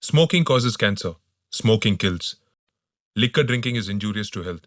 Smoking causes cancer. Smoking kills. Liquor drinking is injurious to health.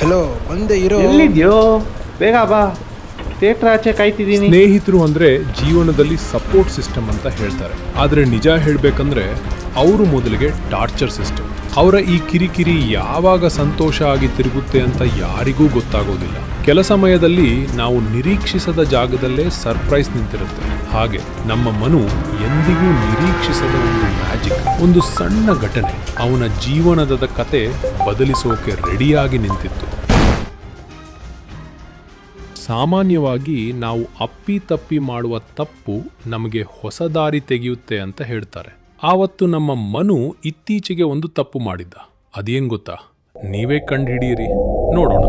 Hello, ಬಂದೆ ಇರೋ. ಎಲ್ಲಿದ್ಯೋ? ಬೇಗ ಬಾ, ಥಿಯೇಟರ್ ಆಚೆ ಕಾಯ್ತಿದ್ದೀನಿ. ಸ್ನೇಹಿತರು ಅಂದ್ರೆ ಜೀವನದಲ್ಲಿ ಸಪೋರ್ಟ್ ಸಿಸ್ಟಮ್ ಅಂತ ಹೇಳ್ತಾರೆ, ಆದ್ರೆ ನಿಜ ಹೇಳ್ಬೇಕಂದ್ರೆ ಅವರು ಮೊದಲಿಗೆ ಟಾರ್ಚರ್ ಸಿಸ್ಟಮ್. ಅವರ ಈ ಕಿರಿಕಿರಿ ಯಾವಾಗ ಸಂತೋಷ ಆಗಿ ತಿರುಗುತ್ತೆ ಅಂತ ಯಾರಿಗೂ ಗೊತ್ತಾಗೋದಿಲ್ಲ. ಕೆಲ ಸಮಯದಲ್ಲಿ ನಾವು ನಿರೀಕ್ಷಿಸದ ಜಾಗದಲ್ಲೇ ಸರ್ಪ್ರೈಸ್ ನಿಂತಿರುತ್ತೆ. ಹಾಗೆ ನಮ್ಮ ಮನು ಎಂದಿಗೂ ನಿರೀಕ್ಷಿಸದ ಒಂದು ಮ್ಯಾಜಿಕ್, ಒಂದು ಸಣ್ಣ ಘಟನೆ ಅವನ ಜೀವನದ ಕತೆ ಬದಲಿಸೋಕೆ ರೆಡಿಯಾಗಿ ನಿಂತಿತ್ತು. ಸಾಮಾನ್ಯವಾಗಿ ನಾವು ಅಪ್ಪಿತಪ್ಪಿ ಮಾಡುವ ತಪ್ಪು ನಮಗೆ ಹೊಸ ದಾರಿ ತೆಗೆಯುತ್ತೆ ಅಂತ ಹೇಳ್ತಾರೆ. ಆವತ್ತು ನಮ್ಮ ಮನು ಇತ್ತೀಚೆಗೆ ಒಂದು ತಪ್ಪು ಮಾಡಿದ್ದ. ಅದೇನ್ ಗೊತ್ತಾ? ನೀವೇ ಕಂಡುಹಿಡಿಯಿರಿ, ನೋಡೋಣ.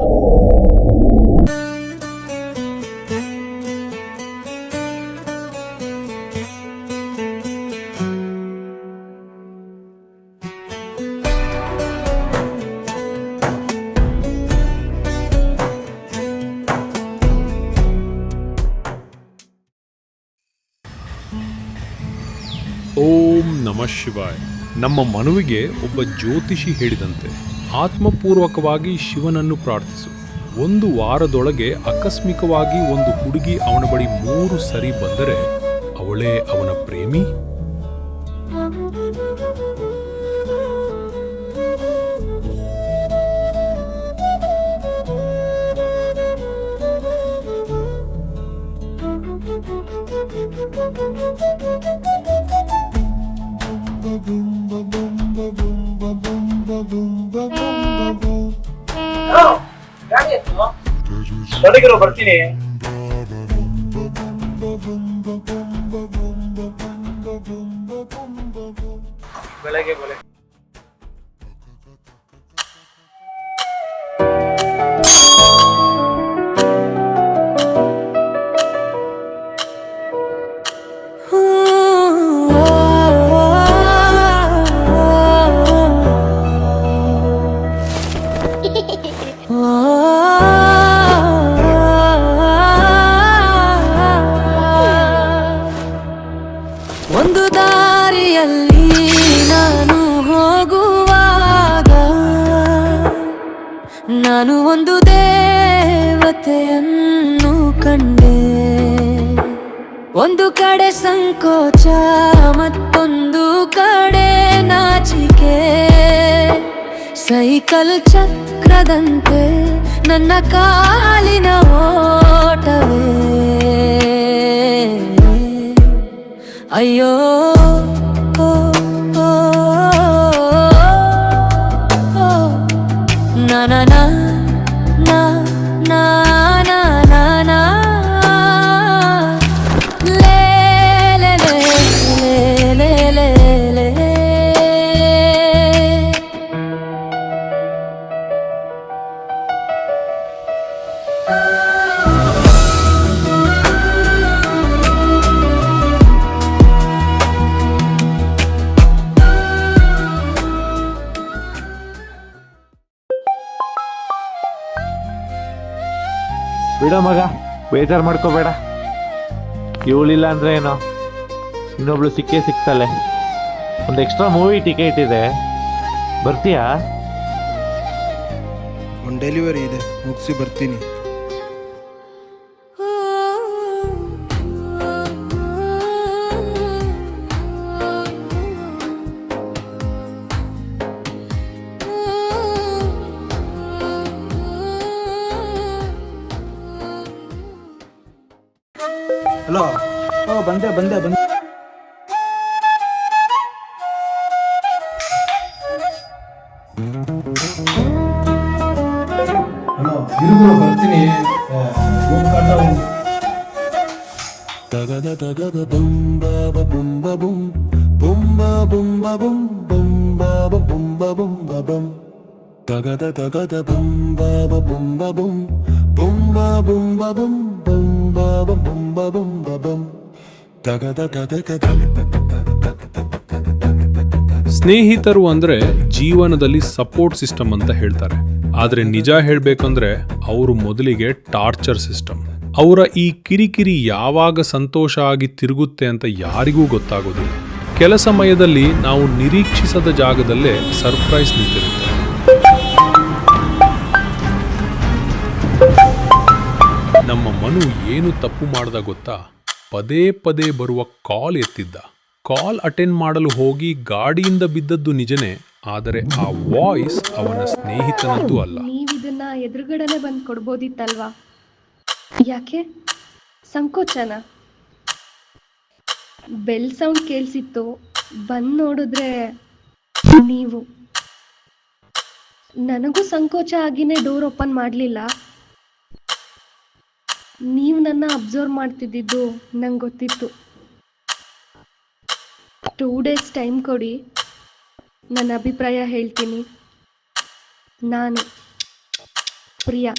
ಓಂ ನಮಃ ಶಿವಾಯ. ನಮ್ಮ ಮನುವಿಗೆ ಒಬ್ಬ ಜ್ಯೋತಿಷಿ ಹೇಳಿದಂತೆ, ಆತ್ಮಪೂರ್ವಕವಾಗಿ ಶಿವನನ್ನು ಪ್ರಾರ್ಥಿಸು. 1 ವಾರದೊಳಗೆ ಆಕಸ್ಮಿಕವಾಗಿ ಒಂದು ಹುಡುಗಿ ಅವನ ಬಳಿ 3 ಸರಿ ಬಂದರೆ ಅವಳೇ ಅವನ ಪ್ರೇಮಿ. ಬರ್ತೀನಿ. ಬೆಳಗ್ಗೆ ಒಂದು ದಾರಿಯಲ್ಲಿ ನಾನು ಹೋಗುವಾಗ ನಾನು ಒಂದು ದೇವತೆಯನ್ನು ಕಂಡೆ. ಒಂದು ಕಡೆ ಸಂಕೋಚ, ಮತ್ತೊಂದು ಕಡೆ ನಾಚಿಕೆ. ಸೈಕಲ್ ಚಕ್ರದಂತೆ ನನ್ನ ಕಾಲಿನ ಓಟವೇ. ಅಯ್ಯೋ ನಾನಾ ನಾ ನಾ ನಾ ನಾ ನಾ ಲೇ ಲೇ ಲೇ ಲೇ ಲೇ ಲೇ. ಬಿಡೋ ಮಗ, ಬೇಜಾರು ಮಾಡ್ಕೋಬೇಡ. ಇವಳಿಲ್ಲ ಅಂದ್ರೆ ಏನೋ, ಇನ್ನೊಬ್ಳು ಸಿಕ್ಕೇ ಸಿಕ್ತಲೆ. ಒಂದು ಎಕ್ಸ್ಟ್ರಾ ಮೂವಿ ಟಿಕೆಟ್ ಇದೆ, ಬರ್ತೀಯಾ? ಒಂದು ಡೆಲಿವರಿ ಇದೆ, ಮುಗಿಸಿ ಬರ್ತೀನಿ. ಹಲೋ. ಬಂದೆ. ಇರುಗುರು ಬರ್ತೀನಿ ಸ್ನೇಹಿತರು ಅಂದ್ರೆ ಜೀವನದಲ್ಲಿ ಸಪೋರ್ಟ್ ಸಿಸ್ಟಮ್ ಅಂತ ಹೇಳ್ತಾರೆ, ಆದ್ರೆ ನಿಜ ಹೇಳ್ಬೇಕಂದ್ರೆ ಅವರು ಮೊದಲಿಗೆ ಟಾರ್ಚರ್ ಸಿಸ್ಟಮ್. ಅವರ ಈ ಕಿರಿಕಿರಿ ಯಾವಾಗ ಸಂತೋಷ ಆಗಿ ತಿರುಗುತ್ತೆ ಅಂತ ಯಾರಿಗೂ ಗೊತ್ತಾಗೋದಿಲ್ಲ. ಕೆಲ ಸಮಯದಲ್ಲಿ ನಾವು ನಿರೀಕ್ಷಿಸದ ಜಾಗದಲ್ಲೇ ಸರ್ಪ್ರೈಸ್ ನಿಂತಿರುತ್ತೆ. ನಮ್ಮ ಮನು ಏನು ತಪ್ಪು ಮಾಡ್ದ ಗೊತ್ತಾ? ಪದೇ ಪದೇ ಬರುವ ಕಾಲ್ ಎತ್ತಿದ್ದ. ಕಾಲ್ ಅಟೆಂಡ್ ಮಾಡಲು ಹೋಗಿ ಗಾಡಿಯಿಂದ ಬಿದ್ದದ್ದು ನಿಜನೇ, ಆದರೆ ಆ ವಾಯ್ಸ್ ಅವನ ಸ್ನೇಹಿತನದ್ದು ಅಲ್ಲ. ನೀವಿದನ್ನ ಎದುರುಗಡೆನೆ ಬಂದು ಕೊಡ್ಬೋದಿತ್ತಲ್ವಾ? ಯಾಕೆ ಸಂಕೋಚನ? ಬೆಲ್ ಸೌಂಡ್ ಕೇಳಿಸಿತ್ತು, ಬಂದು ನೋಡಿದ್ರೆ ನೀವು. ನನಗೂ ಸಂಕೋಚ ಆಗಿನೇ ಡೋರ್ ಓಪನ್ ಮಾಡಲಿಲ್ಲ. ನೀವು ನನ್ನ ಅಬ್ಸರ್ವ್ ಮಾಡ್ತಿದ್ದಿದ್ದು ನಂಗೆ ಗೊತ್ತಿತ್ತು. 2 days ಟೈಮ್ ಕೊಡಿ, ನನ್ನ ಅಭಿಪ್ರಾಯ ಹೇಳ್ತೀನಿ. ನಾನು ಪ್ರಿಯಾ.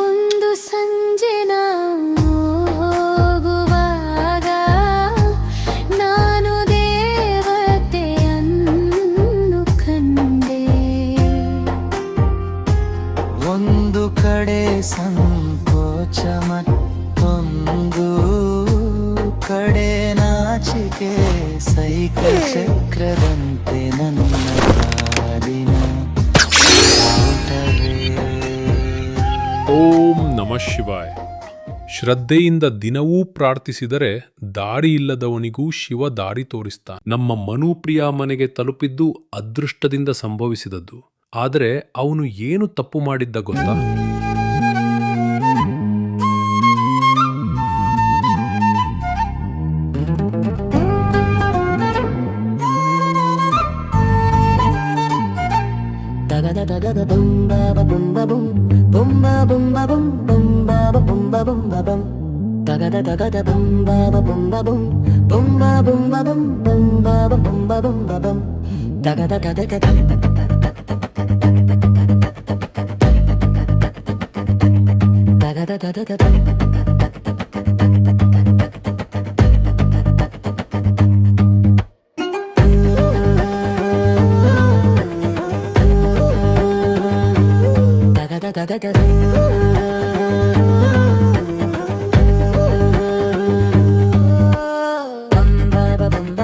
ಒಂದು ಸಂಜೆ ಹೋಗುವಾಗ ನಾನು ದೇವತೆಯನ್ನು ಕಂಡೆ. ಒಂದು ಕಡೆ ಸಂಕೋಚ ಮತ್ತೊಂದು ಕಡೆ ನಾಚಿಕೆ, ಸೈಕಲ್ ಚಕ್ರದಂತೆ ನನ್ನ ಕಾಲಿನ ಓಂ ನಮಃ ಶಿವಾಯ. ಶ್ರದ್ಧೆಯಿಂದ ದಿನವೂ ಪ್ರಾರ್ಥಿಸಿದರೆ ದಾರಿ ಇಲ್ಲದವನಿಗೂ ಶಿವ ದಾರಿ ತೋರಿಸ್ತಾನೆ. ನಮ್ಮ ಮನುಪ್ರಿಯ ಮನೆಗೆ ತಲುಪಿದ್ದು ಅದೃಷ್ಟದಿಂದ ಸಂಭವಿಸಿದದ್ದು. ಆದರೆ ಅವನು ಏನು ತಪ್ಪು ಮಾಡಿದ್ದ ಗೊತ್ತಾ? Da da da da da.